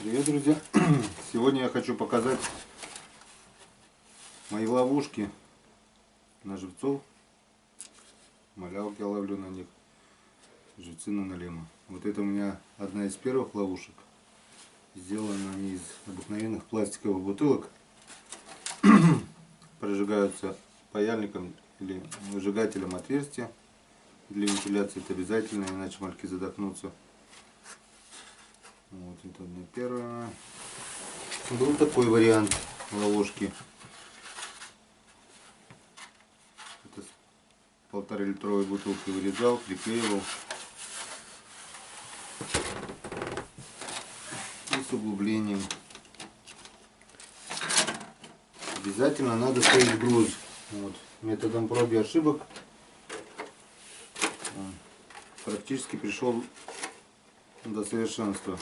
Привет, друзья! Сегодня я хочу показать мои ловушки на живцов. Малявки я ловлю на них, живцы на налима. Вот это у меня одна из первых ловушек. Сделаны они из обыкновенных пластиковых бутылок. Прожигаются паяльником или выжигателем отверстия. Для вентиляции это обязательно, иначе мальки задохнутся. Вот это одна первая. Был такой вариант ловушки. Это с 1,5-литровой бутылки вырезал, приклеивал. И с углублением. Обязательно надо ставить груз. Вот. Методом проб и ошибок практически пришел до совершенства.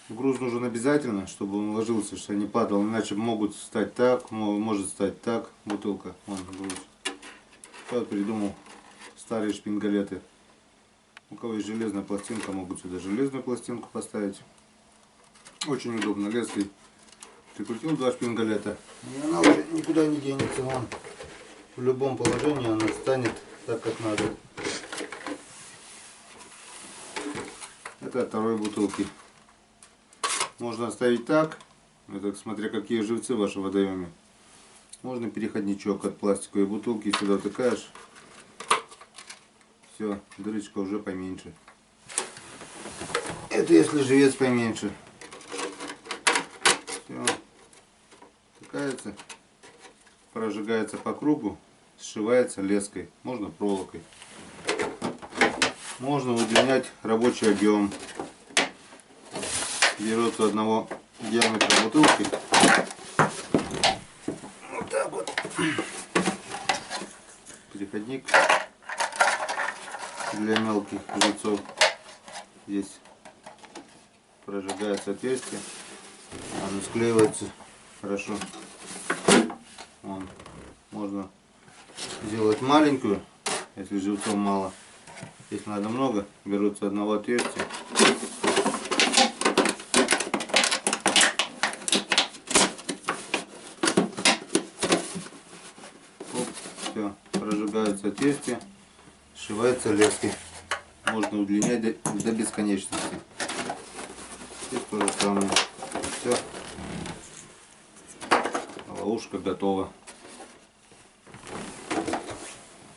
Груз нужен обязательно, чтобы он ложился, чтобы не падал, иначе могут стать так, может стать так бутылка. Вон груз. Я придумал старые шпингалеты. У кого есть железная пластинка, могут сюда железную пластинку поставить. Очень удобно. Леской прикрутил 2 шпингалета, и она уже никуда не денется. Вон. В любом положении она станет так, как надо. Это от второй бутылки. Можно оставить так, это смотря какие живцы в вашем водоеме. Можно переходничок от пластиковой бутылки сюда втыкаешь. Все, дырочка уже поменьше. Это если живец поменьше. Все, втыкается, прожигается по кругу, сшивается леской, можно проволокой. Можно удлинять рабочий объем. Берется одного диаметра бутылки. Вот так вот. Переходник для мелких живцов. Здесь прожигается отверстие. Оно склеивается хорошо. Вон. Можно сделать маленькую, если живцов мало. Если надо много, берутся одного отверстия. Все, прожигается отверстие, сшивается леской. Можно удлинять до бесконечности. Здесь то же самое. Все, ловушка готова.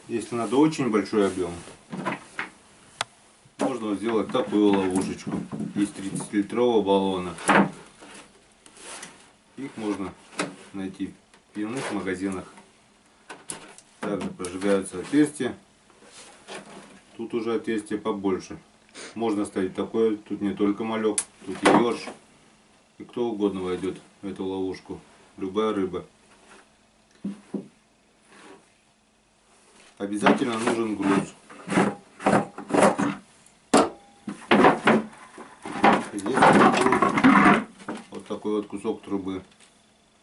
Если надо очень большой объем, можно сделать такую ловушечку из 30-литрового баллона. Их можно найти в пивных магазинах. Также прожигаются отверстия. Тут уже отверстие побольше. Можно ставить такое. Тут не только малек, тут и ёрш. И кто угодно войдет в эту ловушку. Любая рыба. Обязательно нужен груз. Здесь вот такой вот кусок трубы,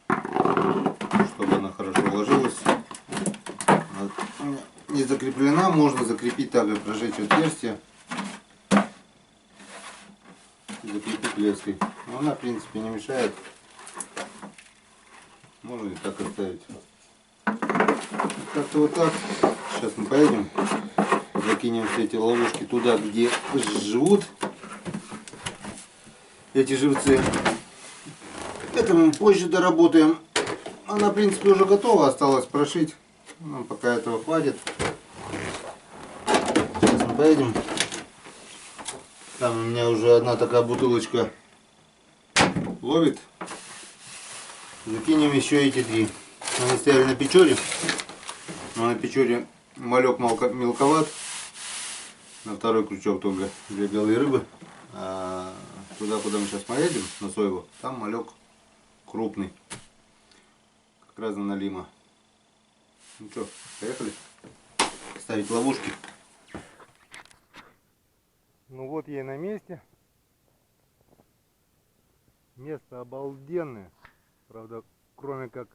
чтобы она хорошо ложилась. Не закреплена, можно закрепить также, прожечь отверстие и закрепить леской. Но она в принципе не мешает. Можно и так оставить. Как-то вот так. Сейчас мы поедем, закинем все эти ловушки туда, где живут эти живцы. Это мы позже доработаем. Она в принципе уже готова, осталось прошить. Нам пока этого хватит. Сейчас мы поедем. Там у меня уже одна такая бутылочка ловит. Закинем еще эти 3. Они стояли на печоре. Но на печоре малек мелковат. На второй крючок только для белой рыбы. А туда, куда мы сейчас поедем, на Соеву, там малек крупный. Как раз на налима. Ну что, поехали ставить ловушки. Ну вот я и на месте. Место обалденное. Правда, кроме как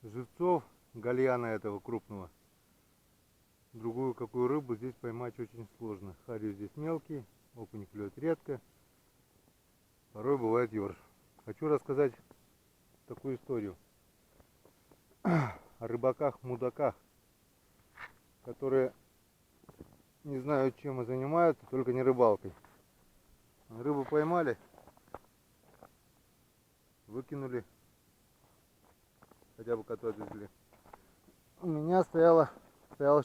живцов, гальяна этого крупного, другую какую рыбу здесь поймать очень сложно. Харю здесь мелкий, Окунь клюет редко. Порой бывает ёрш. Хочу рассказать такую историю о рыбаках-мудаках, которые не знают, чем и занимаются, только не рыбалкой. Рыбу поймали, выкинули, хотя бы коту отвезли. У меня стоял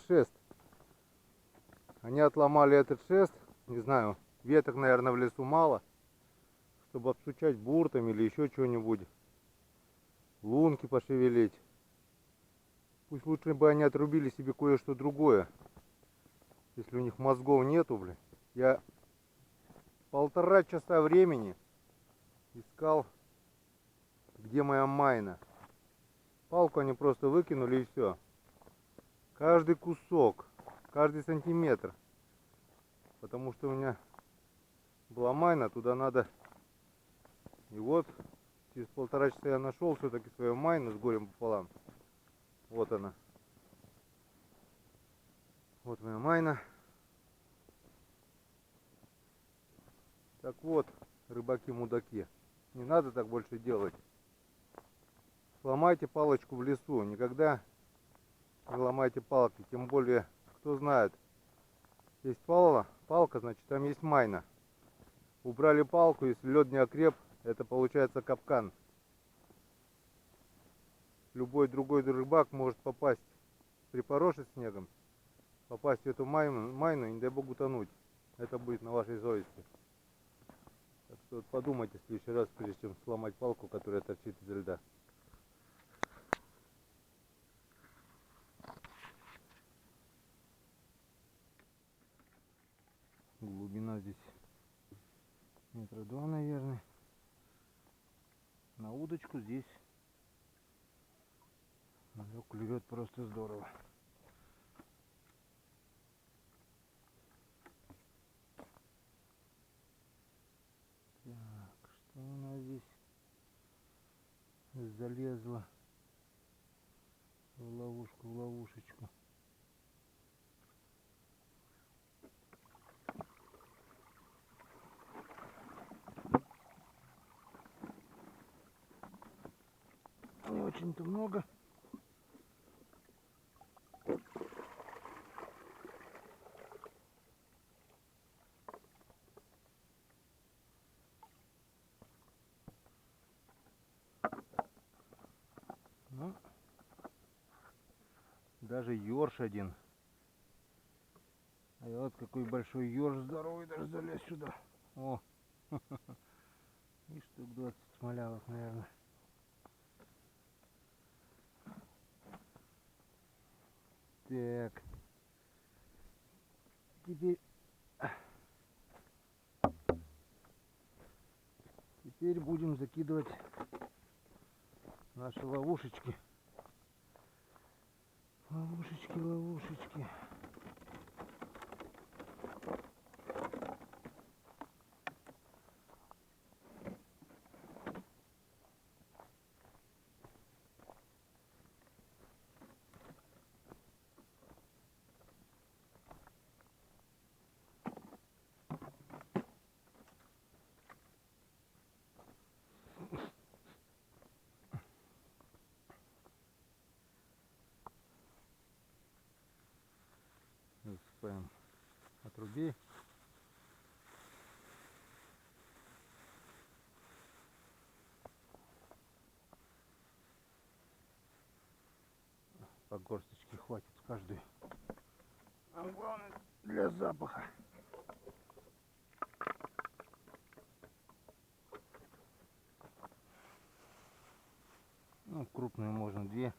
шест. Они отломали этот шест, не знаю, веток, наверное, в лесу мало, чтобы обстучать буртом или еще что-нибудь, лунки пошевелить. Пусть лучше бы они отрубили себе кое-что другое, если у них мозгов нету, блин. Я 1,5 часа времени искал, где моя майна. Палку они просто выкинули и все. Каждый кусок, каждый сантиметр. Потому что у меня была майна, туда надо. И вот через 1,5 часа я нашел все-таки свою майну с горем пополам. Вот она. Вот моя майна. Так вот, рыбаки-мудаки, не надо так больше делать. Сломайте палочку в лесу, никогда не ломайте палки, тем более, кто знает, есть палка, значит там есть майна. Убрали палку, если лед не окреп, это получается капкан. Любой другой рыбак может попасть, припорошить снегом, попасть в эту майну и, не дай бог, утонуть. Это будет на вашей совести. Так что вот подумайте в следующий раз, прежде чем сломать палку, которая торчит из льда. Глубина здесь 2 метра, наверное. На удочку здесь малек клюет просто здорово. Так, что у нас здесь залезло в ловушечку. Не очень-то много. Ну, даже ёрш один. А вот какой большой ёрш здоровый даже залез сюда. О, и штук 20 малявок, наверное. Так. Теперь будем закидывать наши ловушечки. Ловушечки. Засыпаем отрубей. По горсточке хватит каждую. А главное для запаха. Ну, крупную можно 2.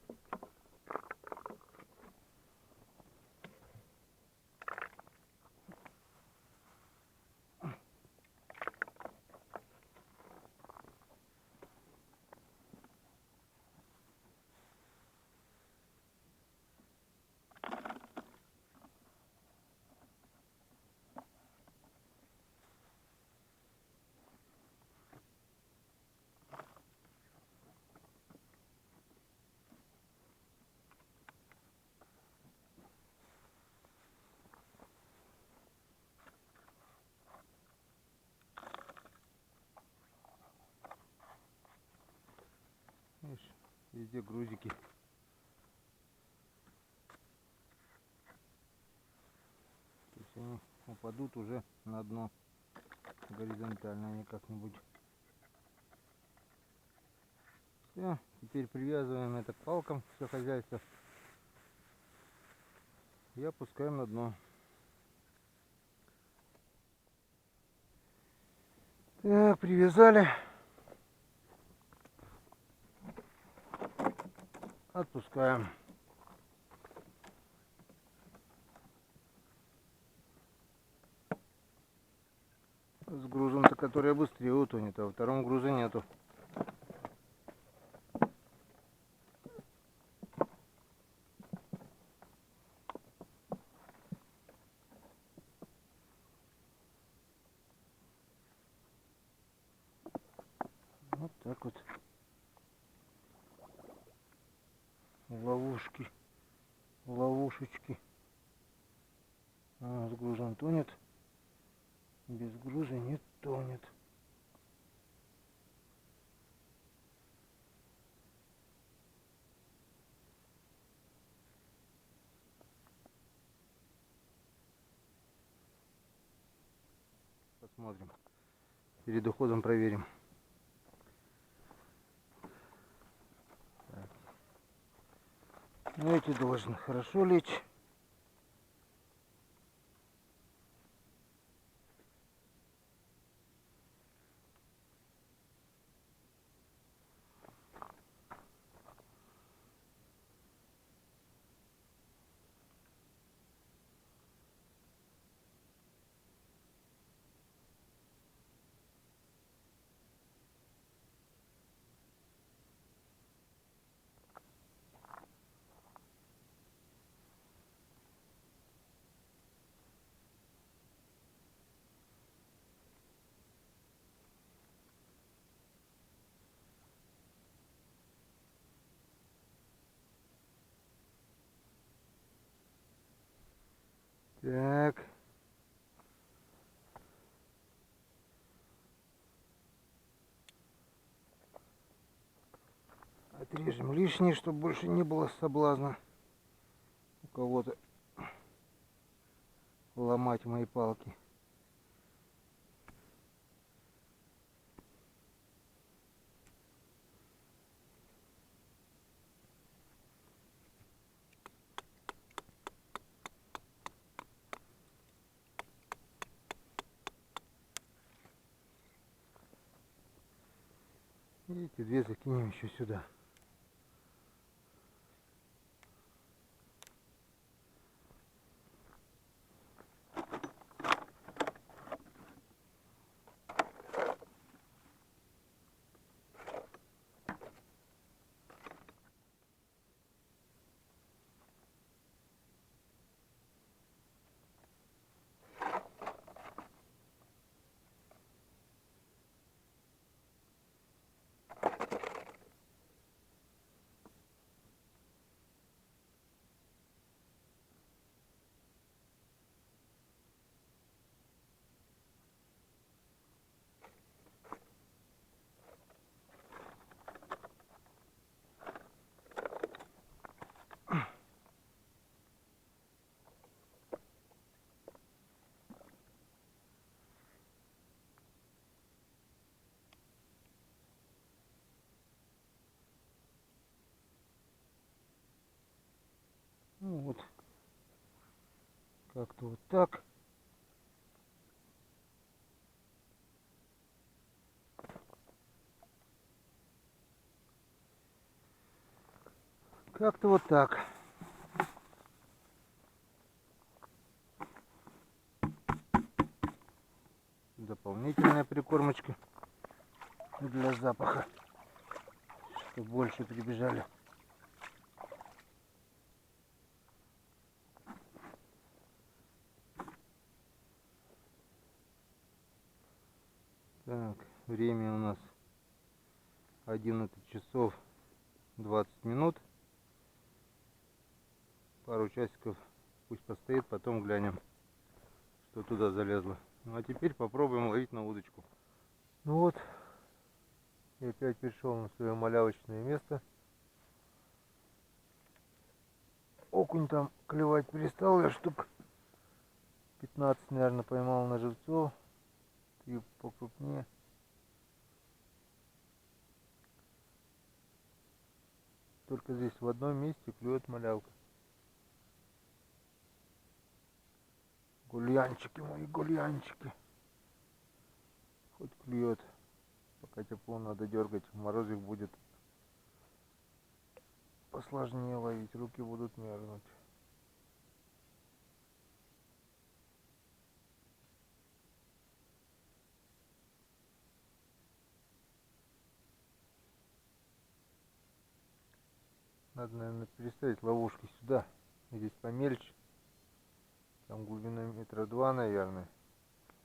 Везде грузики. То есть они упадут уже на дно горизонтально, а не как-нибудь. Все, теперь привязываем это к палкам, все хозяйство. И опускаем на дно. Так, привязали. Отпускаем. С грузом-то, который быстрее утонет, а во втором груза нету. Вот так вот. Ловушки. Ловушечки. А, с грузом тонет. Без груза не тонет. Посмотрим. Перед уходом проверим. Так. Ну, эти должны хорошо лечь. Так. Отрежем лишнее, чтобы больше не было соблазна у кого-то ломать мои палки. И эти две закинем еще сюда. Ну вот. Как-то вот так. Как-то вот так. Дополнительная прикормочка для запаха, чтобы больше прибежали. Так, время у нас 11 часов 20 минут. Пару часиков пусть постоит, потом глянем, что туда залезло. Ну а теперь попробуем ловить на удочку. Ну вот, я опять пришел на свое малявочное место. окунь там клевать перестал. Я штук 15, наверное, поймал на живцов. 3 покрупнее. Только здесь в одном месте клюет малявка. Гульянчики мои, гульянчики. Хоть клюет. Пока тепло, надо дергать. Морозик будет посложнее ловить. Руки будут мерзнуть. Надо, наверное, переставить ловушки сюда. Здесь помельче. Там глубина метра 2, наверное.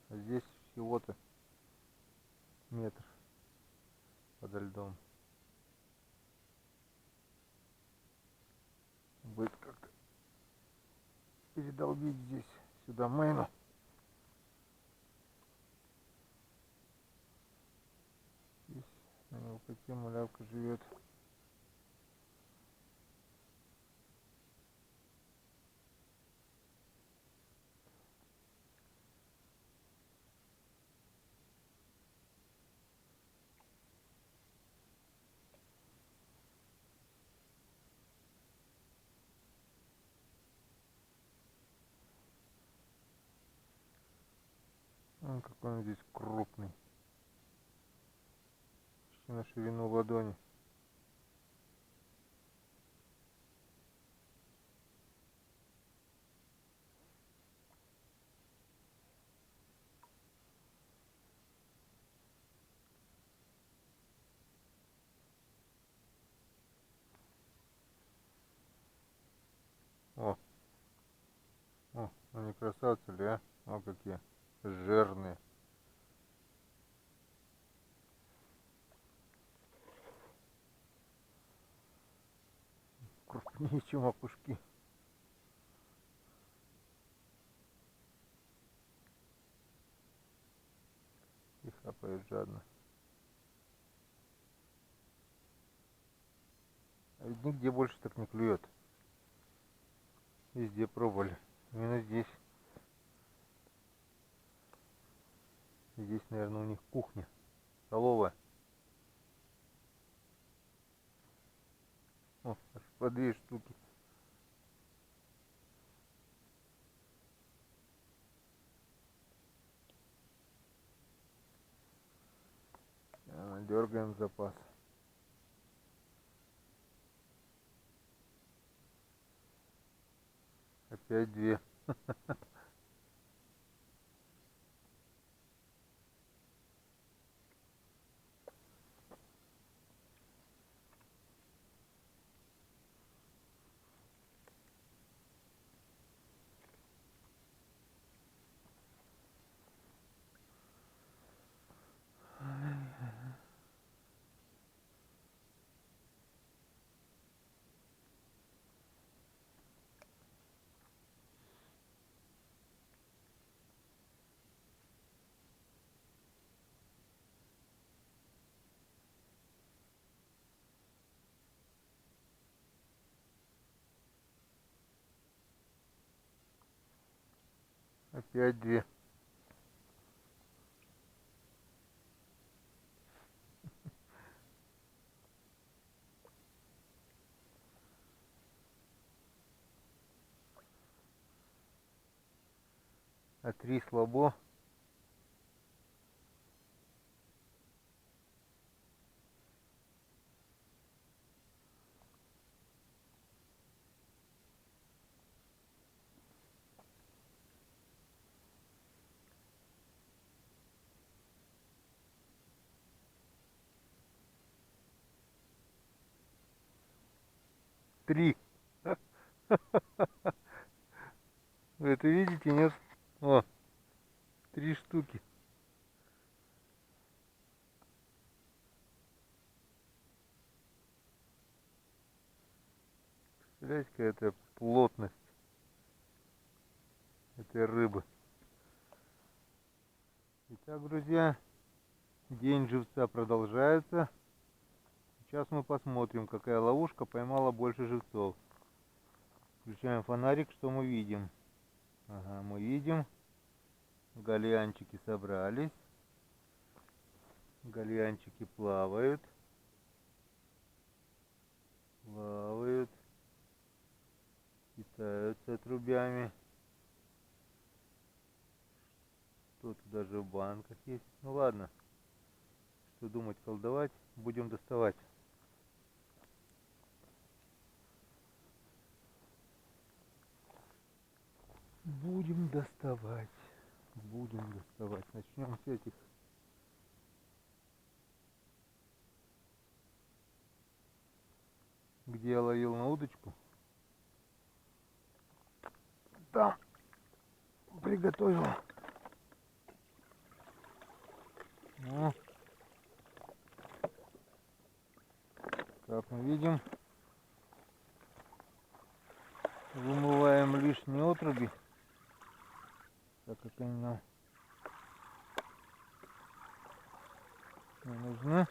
А здесь всего-то метр подо льдом. Будет как-то передолбить здесь сюда мейну. Здесь на мелкоте малявка живет. Какой он здесь крупный. Почти на ширину ладони. О, они красавцы ли, а? О, какие жирные. Крупнее, чем опушки. И хапают жадно. А ведь нигде больше так не клюет. Везде пробовали. Именно здесь. Здесь, наверное, у них кухня. Столовая. О, аж по 2 штуки. Дергаем запас. Опять 2. Опять 2. А 3 слабо. Три. Вы это видите, нет? О, 3 штуки. Представляете, какая-то плотность этой рыбы. Итак, друзья, день живца продолжается. Сейчас мы посмотрим, какая ловушка поймала больше живцов. Включаем фонарик, что мы видим? Ага, мы видим, гальянчики собрались, гальянчики плавают, питаются отрубями. Тут даже в банках есть. Ну ладно, что думать, колдовать, будем доставать. Будем доставать. Начнем с этих. Где я ловил на удочку. Там приготовил. Ну, как мы видим, вымываем лишние отруби, так как они нам не нужны.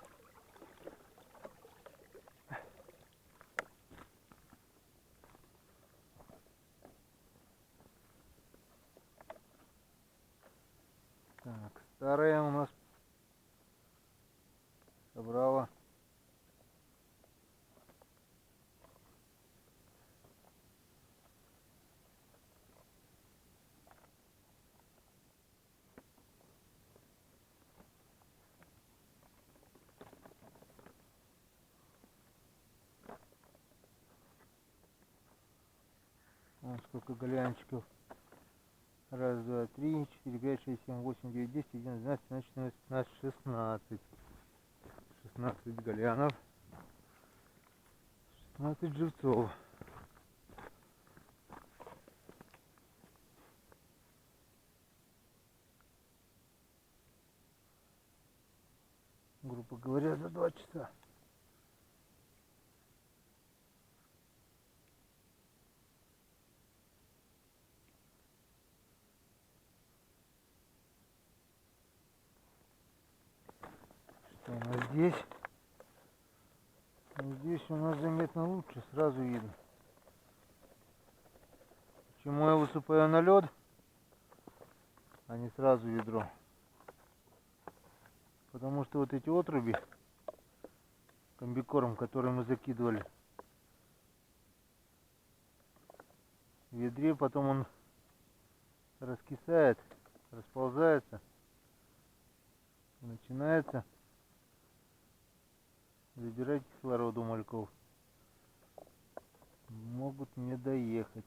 Так, старая у нас собрала. Вон сколько гальянчиков. Раз, два, три, 4, 5, 6, 7, 8, 9, 10, 11, 12, 13, 14, 15, 16. 16 гальянов. 16 живцов. Грубо говоря, за 2 часа. Что у нас здесь? Ну, здесь у нас заметно лучше, сразу видно. Почему я высыпаю на лед, а не сразу ведро? Потому что вот эти отруби, комбикорм, который мы закидывали в ведре, потом он раскисает, расползается, начинается забирать кислород у мальков. Могут не доехать.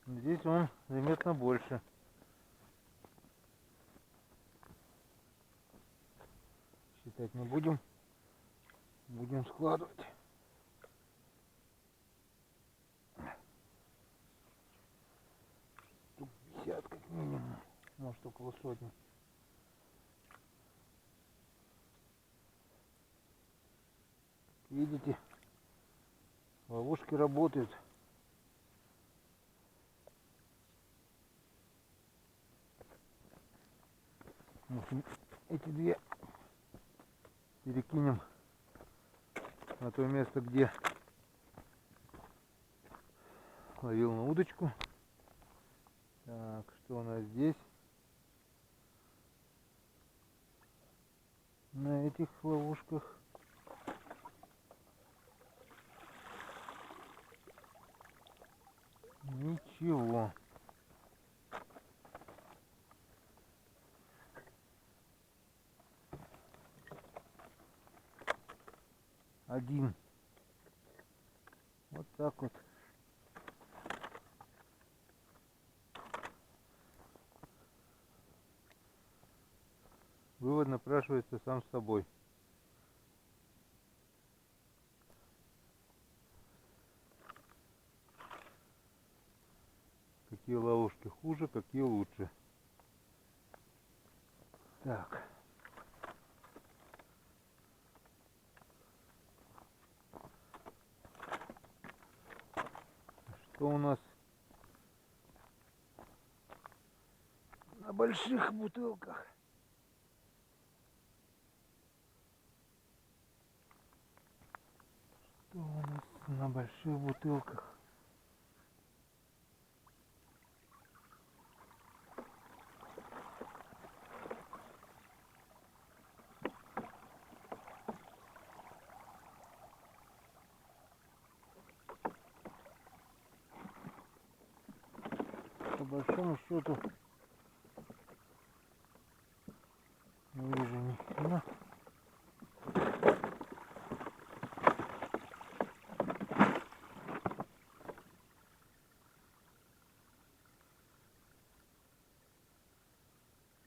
Здесь он заметно больше. Считать не будем. Будем складывать. Штук 50 как минимум. Может около сотни. Видите, ловушки работают. Эти две перекинем на то место, где ловил на удочку. Так, что у нас здесь? На этих ловушках ничего. Один. Вот так вот. Вывод напрашивается сам с собой. Какие ловушки хуже, какие лучше. Так. Что у нас на больших бутылках? Что у нас на больших бутылках? большому счету не вижу ни хрена.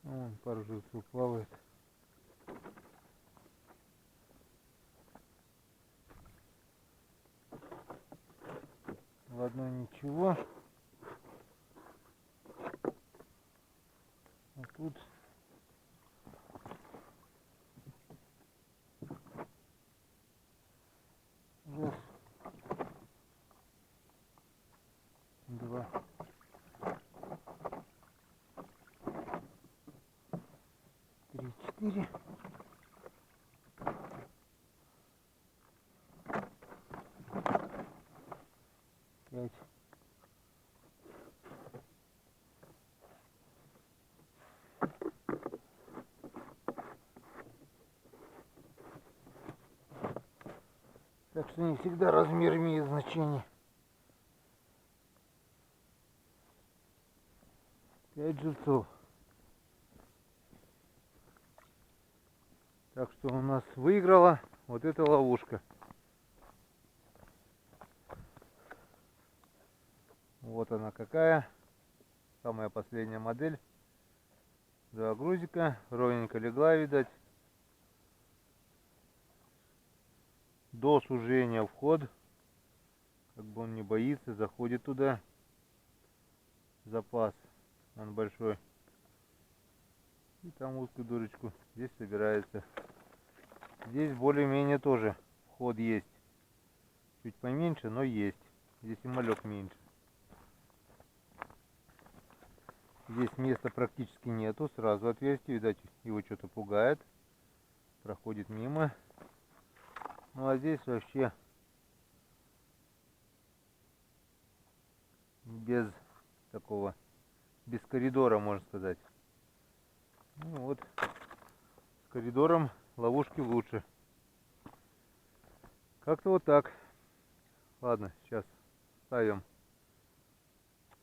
Вон пару живцов плавает. В одной ничего. А тут раз, два, три, четыре. Пять. Так что не всегда размер имеет значение. 5 живцов. Так что у нас выиграла вот эта ловушка. Вот она какая. Самая последняя модель. Два грузика. Ровненько легла, видать. До сужения вход. Как бы он не боится, заходит туда. Запас. Он большой. И там узкую дырочку. Здесь собирается. Здесь более-менее тоже вход есть. Чуть поменьше, но есть. Здесь и малек меньше. Здесь места практически нету. Сразу отверстие. Видать, его что-то пугает. Проходит мимо. Ну а здесь вообще без такого, без коридора, можно сказать. Ну вот, с коридором ловушки лучше. Как-то вот так. Ладно, сейчас ставим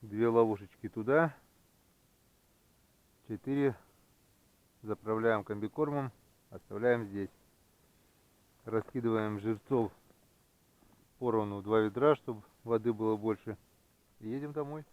2 ловушечки туда. 4 заправляем комбикормом, оставляем здесь. Раскидываем живцов поровну в 2 ведра, чтобы воды было больше. И едем домой.